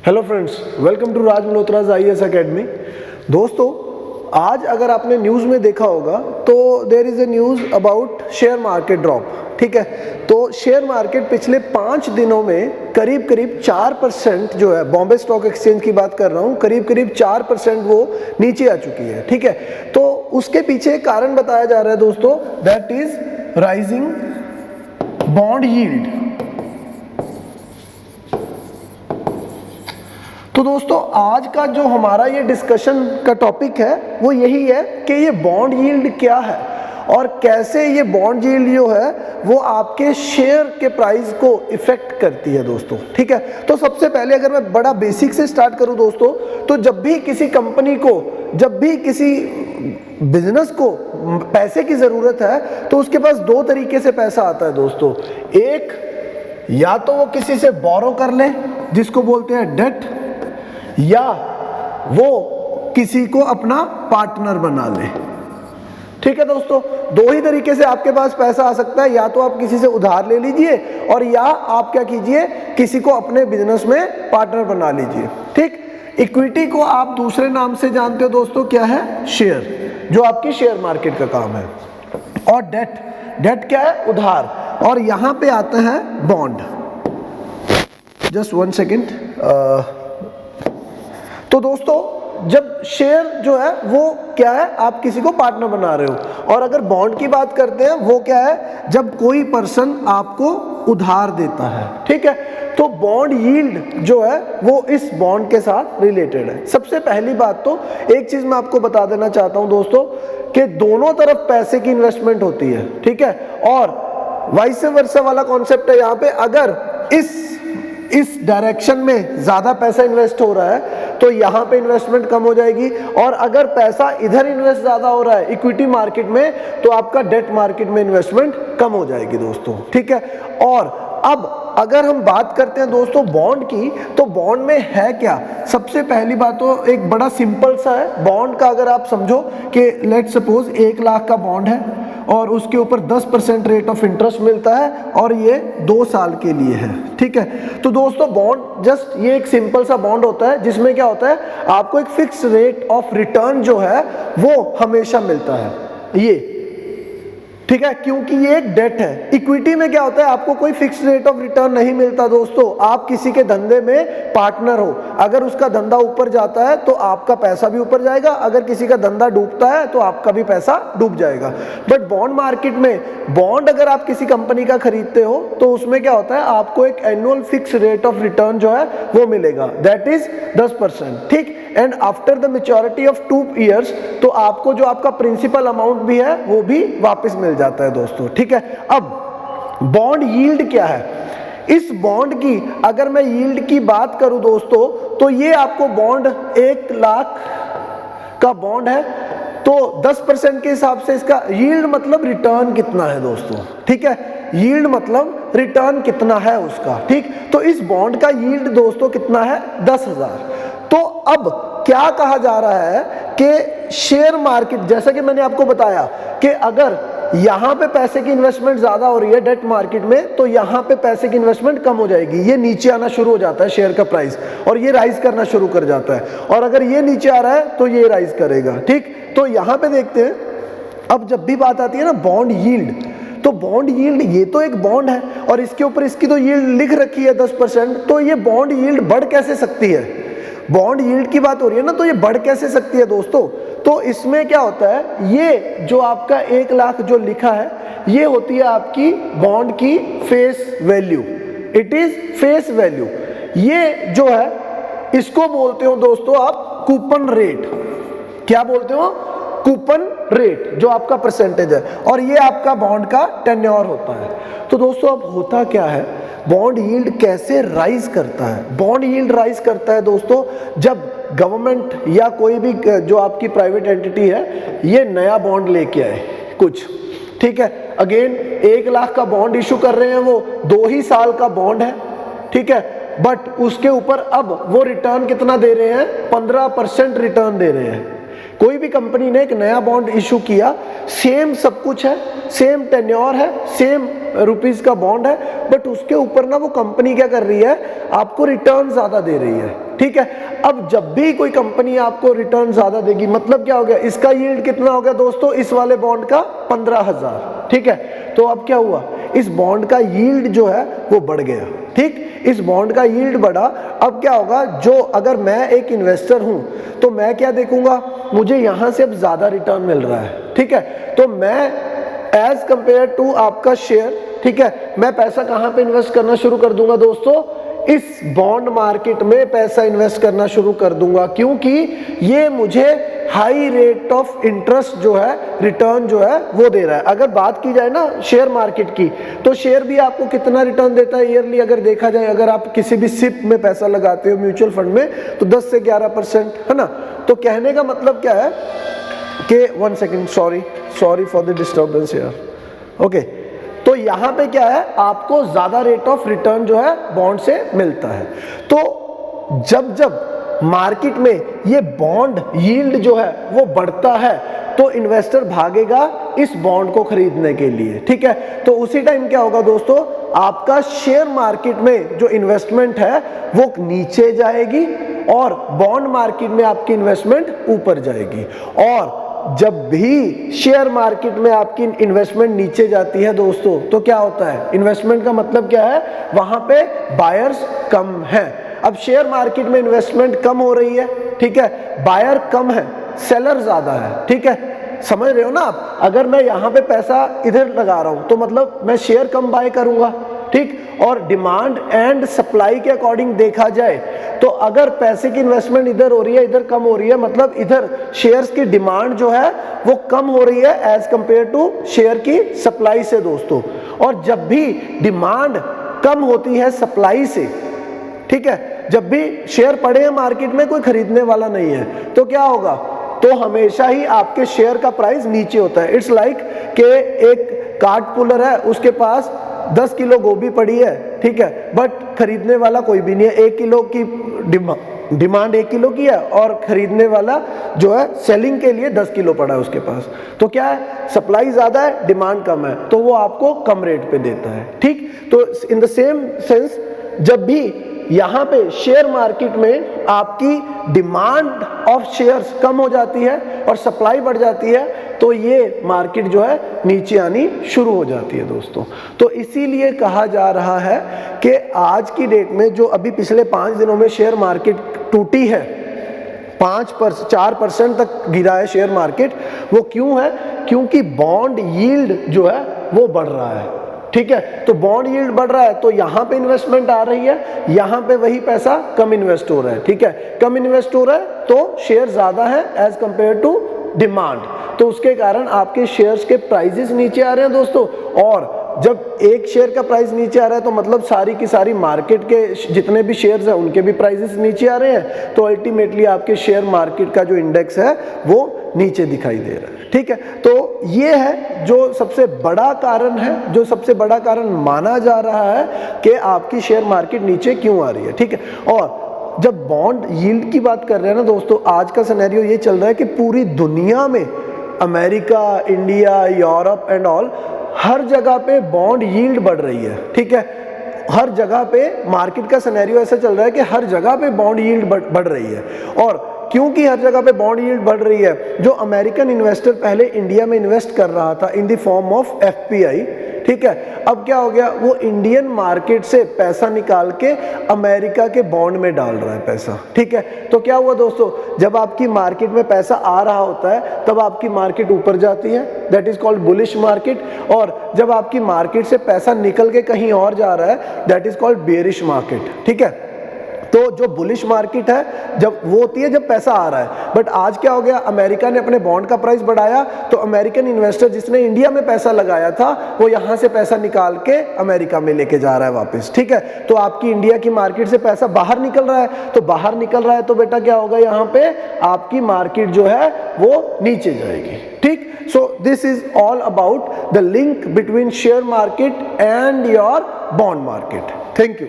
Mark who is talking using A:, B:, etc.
A: Hello friends, welcome to Raj Malhotra's IAS academy. दोस्तों, आज अगर आपने न्यूज़ में देखा होगा तो there is a news about share market drop. ठीक है, तो शेयर मार्केट पिछले 5 दिनों में करीब 4% जो है, बॉम्बे स्टॉक एक्सचेंज की बात कर रहा हूँ, करीब 4% वो नीचे आ चुकी है। ठीक है, तो उसके पीछे कारण बताया जा रहा है दोस्तों, that is rising bond yield. तो दोस्तों, आज का जो हमारा ये डिस्कशन का टॉपिक है वो यही है कि ये बॉन्ड यील्ड क्या है और कैसे ये बॉन्ड यील्ड जो है वो आपके शेयर के प्राइस को इफेक्ट करती है दोस्तों। ठीक है, तो सबसे पहले अगर मैं बड़ा बेसिक से स्टार्ट करूं दोस्तों, तो जब भी किसी कंपनी को, जब भी किसी बिजनेस को पैसे की जरूरत है तो उसके पास 2 तरीके से पैसा आता है दोस्तों। एक, या तो वो किसी से बोरो कर ले जिसको बोलते हैं डेट, या वो किसी को अपना पार्टनर बना ले। ठीक है दोस्तों, 2 ही तरीके से आपके पास पैसा आ सकता है, या तो आप किसी से उधार ले लीजिए और या आप क्या कीजिए, किसी को अपने बिजनेस में पार्टनर बना लीजिए। ठीक, इक्विटी को आप दूसरे नाम से जानते हो दोस्तों, क्या है? शेयर, जो आपकी शेयर मार्केट का काम है। और डेट क्या है? उधार। और यहां पे आता है बॉन्ड। Just 1 second. तो दोस्तों, जब शेयर जो है वो क्या है, आप किसी को पार्टनर बना रहे हो। और अगर बॉन्ड की बात करते हैं, वो क्या है? जब कोई पर्सन आपको उधार देता है। ठीक है, तो बॉन्ड यील्ड जो है वो इस बॉन्ड के साथ रिलेटेड है। सबसे पहली बात तो एक चीज मैं आपको बता देना चाहता हूं दोस्तों, कि दोनों तरफ पैसे की इन्वेस्टमेंट होती है। ठीक है, और वाइस वर्सा वाला कॉन्सेप्ट है यहाँ पे। अगर इस डायरेक्शन में ज्यादा पैसा इन्वेस्ट हो रहा है तो यहाँ पे इन्वेस्टमेंट कम हो जाएगी, और अगर पैसा इधर इन्वेस्ट ज्यादा हो रहा है इक्विटी मार्केट में, तो आपका डेट मार्केट में इन्वेस्टमेंट कम हो जाएगी दोस्तों। ठीक है, और अब अगर हम बात करते हैं दोस्तों बॉन्ड की, तो बॉन्ड में है क्या? सबसे पहली बात तो एक बड़ा सिंपल सा है बॉन्ड का। अगर आप समझो कि लेट सपोज 1 लाख का बॉन्ड है और उसके ऊपर 10% रेट ऑफ इंटरेस्ट मिलता है और ये 2 साल के लिए है। ठीक है, तो दोस्तों बॉन्ड जस्ट ये एक सिंपल सा बॉन्ड होता है जिसमें क्या होता है, आपको एक फिक्स रेट ऑफ रिटर्न जो है वो हमेशा मिलता है ये। ठीक है, क्योंकि ये एक डेट है। इक्विटी में क्या होता है, आपको कोई फिक्स रेट ऑफ रिटर्न नहीं मिलता दोस्तों। आप किसी के धंधे में पार्टनर हो, अगर उसका धंधा ऊपर जाता है तो आपका पैसा भी ऊपर जाएगा, अगर किसी का धंधा डूबता है तो आपका भी पैसा डूब जाएगा। बट बॉन्ड मार्केट में, बॉन्ड अगर आप किसी कंपनी का खरीदते हो तो उसमें क्या होता है, आपको एक annual fix rate of return जो है वो मिलेगा, दैट इज 10%। ठीक, and after the maturity of 2 years तो आपको जो आपका प्रिंसिपल अमाउंट भी है वो भी वापस मिल जाता है दोस्तों। ठीक है, अब बॉन्ड यील्ड क्या है? इस बॉन्ड की अगर मैं यील्ड की बात करूं दोस्तों, तो ये आपको बॉन्ड 1 लाख का बॉन्ड है, तो 10% के हिसाब से इसका यील्ड मतलब रिटर्न कितना है दोस्तों। ठीक है, यील्ड मतलब रिटर्न कितना है उसका। ठीक, तो इस बॉन्ड का यील्ड दोस्तों कितना है? 10,000। तो अब क्या कहा जा रहा है कि शेयर मार्केट, जैसा कि मैंने आपको बताया कि अगर यहां पे पैसे की इन्वेस्टमेंट ज्यादा हो रही है डेट मार्केट में, तो यहां पे पैसे की इन्वेस्टमेंट कम हो जाएगी, ये नीचे आना शुरू हो जाता है शेयर का प्राइस, और ये राइज करना शुरू कर जाता है। और अगर ये नीचे आ रहा है तो ये राइज करेगा। ठीक, तो यहां पे देखते हैं, अब जब भी बात आती है ना बॉन्ड यील्ड, तो बॉन्ड यील्ड ये तो एक बॉन्ड है और इसके ऊपर इसकी तो यील्ड लिख रखी है 10%, तो ये बॉन्ड यील्ड बढ़ कैसे सकती है? बॉन्ड यील्ड की बात हो रही है ना, तो ये बढ़ कैसे सकती है दोस्तों? तो इसमें क्या होता है, ये जो आपका 1 लाख जो लिखा है, ये होती है आपकी बॉन्ड की face value. It is face value. ये जो है इसको बोलते हो दोस्तों आप कूपन रेट। क्या बोलते हो? कूपन रेट, जो आपका परसेंटेज है, और ये आपका बॉन्ड का टेन्योर होता है। तो दोस्तों अब होता क्या है, बॉन्ड यील्ड कैसे राइज करता है? बॉन्ड यील्ड राइज करता है दोस्तों जब गवर्नमेंट या कोई भी जो आपकी प्राइवेट एंटिटी है ये नया बॉन्ड लेके आए कुछ। ठीक है, अगेन 1 लाख का बॉन्ड इशू कर रहे हैं, वो 2 ही साल का बॉन्ड है। ठीक है, बट उसके ऊपर अब वो रिटर्न कितना दे रहे हैं? 15% रिटर्न दे रहे हैं। कोई भी कंपनी ने एक नया बॉन्ड इशू किया, सेम सब कुछ है, सेम टेन्योर है, सेम रुपीस का बॉन्ड है, बट उसके ऊपर ना वो कंपनी क्या कर रही है, आपको रिटर्न ज्यादा दे रही है, ठीक है। अब जब भी कोई कंपनी आपको रिटर्न ज्यादा देगी, मतलब क्या हो गया, इसका यील्ड कितना हो गया दोस्तों, इस वाले बॉन्ड का 15,000, ठीक है। तो अब क्या हुआ, इस बॉन्ड का यील्ड जो है वो बढ़ गया, ठीक, इस बॉन्ड का यील्ड बढ़ा। अब क्या होगा, जो अगर मैं एक इन्वेस्टर हूं तो मैं क्या देखूंगा, मुझे यहां से अब ज्यादा रिटर्न मिल रहा है, ठीक है। तो मैं एज कंपेयर टू आपका शेयर, ठीक है, मैं पैसा कहां पे इन्वेस्ट करना शुरू कर दूंगा दोस्तों, इस बॉन्ड मार्केट में पैसा इन्वेस्ट करना शुरू कर दूंगा, क्योंकि ये मुझे हाई रेट ऑफ इंटरेस्ट जो है, रिटर्न जो है वो दे रहा है। अगर बात की जाए ना शेयर मार्केट की, तो शेयर भी आपको कितना रिटर्न देता है ईयरली, अगर देखा जाए, अगर आप किसी भी सिप में पैसा लगाते हो म्यूचुअल फंड में, तो 10 से 11% है ना। तो कहने का मतलब क्या है कि 1 second, sorry for the disturbance यार, ओके। तो यहां पे क्या है, आपको ज्यादा रेट ऑफ रिटर्न जो है बॉन्ड से मिलता है। तो जब जब मार्केट में ये बॉन्ड यील्ड जो है वो बढ़ता है, तो इन्वेस्टर भागेगा इस बॉन्ड को खरीदने के लिए, ठीक है। तो उसी टाइम क्या होगा दोस्तों, आपका शेयर मार्केट में जो इन्वेस्टमेंट है वो नीचे जाएगी और बॉन्ड मार्केट में आपकी इन्वेस्टमेंट ऊपर जाएगी। और जब भी शेयर मार्केट में आपकी इन्वेस्टमेंट नीचे जाती है दोस्तों, तो क्या होता है, इन्वेस्टमेंट का मतलब क्या है, वहां पे बायर्स कम है। अब शेयर मार्केट में इन्वेस्टमेंट कम हो रही है, ठीक है, बायर कम है, सेलर ज्यादा है, ठीक है, समझ रहे हो ना आप। अगर मैं यहां पे पैसा इधर लगा रहा हूं तो मतलब मैं शेयर कम बाय करूंगा, ठीक। और डिमांड एंड सप्लाई के अकॉर्डिंग देखा जाए तो अगर पैसे की इन्वेस्टमेंट इधर हो रही है, इधर कम हो रही है, मतलब इधर शेयर्स की डिमांड जो है वो कम हो रही है एज कंपेयर टू शेयर की सप्लाई से दोस्तों। और जब भी डिमांड कम होती है सप्लाई से, ठीक है, जब भी शेयर पड़े हैं मार्केट में, कोई खरीदने वाला नहीं है, तो क्या होगा, तो हमेशा ही आपके शेयर का प्राइस नीचे होता है। इट्स लाइक कि एक कार्ट पुलर है, उसके पास 10 किलो गोभी पड़ी है, ठीक है, बट खरीदने वाला कोई भी नहीं है। 1 किलो की डिमांड 1 किलो की है और खरीदने वाला जो है सेलिंग के लिए 10 किलो पड़ा है उसके पास। तो क्या है, सप्लाई ज्यादा है, डिमांड कम है, तो वो आपको कम रेट पे देता है, ठीक। तो इन द सेम सेंस, जब भी यहां पे शेयर मार्केट में आपकी डिमांड ऑफ शेयर्स कम हो जाती है और सप्लाई बढ़ जाती है, तो ये मार्केट जो है नीचे आनी शुरू हो जाती है दोस्तों। तो इसीलिए कहा जा रहा है कि आज की डेट में जो अभी पिछले 5 दिनों में शेयर मार्केट टूटी है, 4% तक गिरा है शेयर मार्केट, वो क्यों है, क्योंकि बॉन्ड यील्ड जो है वो बढ़ रहा है, ठीक है। तो बॉन्ड यील्ड बढ़ रहा है तो यहां पे इन्वेस्टमेंट आ रही है, यहां पे वही पैसा कम इन्वेस्ट हो रहा है, ठीक है, कम इन्वेस्ट हो रहा है तो शेयर ज्यादा है एज कंपेयर टू डिमांड, तो उसके कारण आपके शेयर्स के प्राइसेस नीचे आ रहे हैं दोस्तों। और जब एक शेयर का प्राइस नीचे आ रहा है तो मतलब सारी की सारी मार्केट के जितने भी शेयर्स हैं उनके भी प्राइसेस नीचे आ रहे हैं, तो अल्टीमेटली आपके शेयर मार्केट का जो इंडेक्स है वो नीचे दिखाई दे रहा है, ठीक है। तो ये है जो सबसे बड़ा कारण है, जो सबसे बड़ा कारण माना जा रहा है कि आपकी शेयर मार्केट नीचे क्यों आ रही है, ठीक है। और जब बॉन्ड यील्ड की बात कर रहे हैं ना दोस्तों, आज का सिनेरियो ये चल रहा है कि पूरी दुनिया में, America, India, Europe and all, हर जगह पे बॉन्ड यील्ड बढ़ रही है, ठीक है। हर जगह पे मार्केट का सिनेरियो ऐसा चल रहा है कि हर जगह पे बॉन्ड यील्ड बढ़ रही है। और क्योंकि हर जगह पे बॉन्ड यील्ड बढ़ रही है, जो अमेरिकन इन्वेस्टर पहले इंडिया में इन्वेस्ट कर रहा था in the form of FPI, ठीक है, अब क्या हो गया, वो इंडियन मार्केट से पैसा निकाल के अमेरिका के बॉन्ड में डाल रहा है पैसा, ठीक है। तो क्या हुआ दोस्तों, जब आपकी मार्केट में पैसा आ रहा होता है तब आपकी मार्केट ऊपर जाती है, that is called bullish market. और जब आपकी मार्केट से पैसा निकल के कहीं और जा रहा है, that is called bearish market, ठीक है। तो जो बुलिश मार्केट है जब वो होती है जब पैसा आ रहा है, बट आज क्या हो गया, अमेरिका ने अपने बॉन्ड का प्राइस बढ़ाया, तो अमेरिकन इन्वेस्टर जिसने इंडिया में पैसा लगाया था वो यहां से पैसा निकाल के अमेरिका में लेके जा रहा है वापस, ठीक है। तो आपकी इंडिया की मार्केट से पैसा बाहर निकल रहा है, तो बाहर निकल रहा है तो बेटा क्या होगा, यहाँ पे आपकी मार्केट जो है वो नीचे जाएगी, ठीक। So this is all about the link between share market and your bond market. Thank you.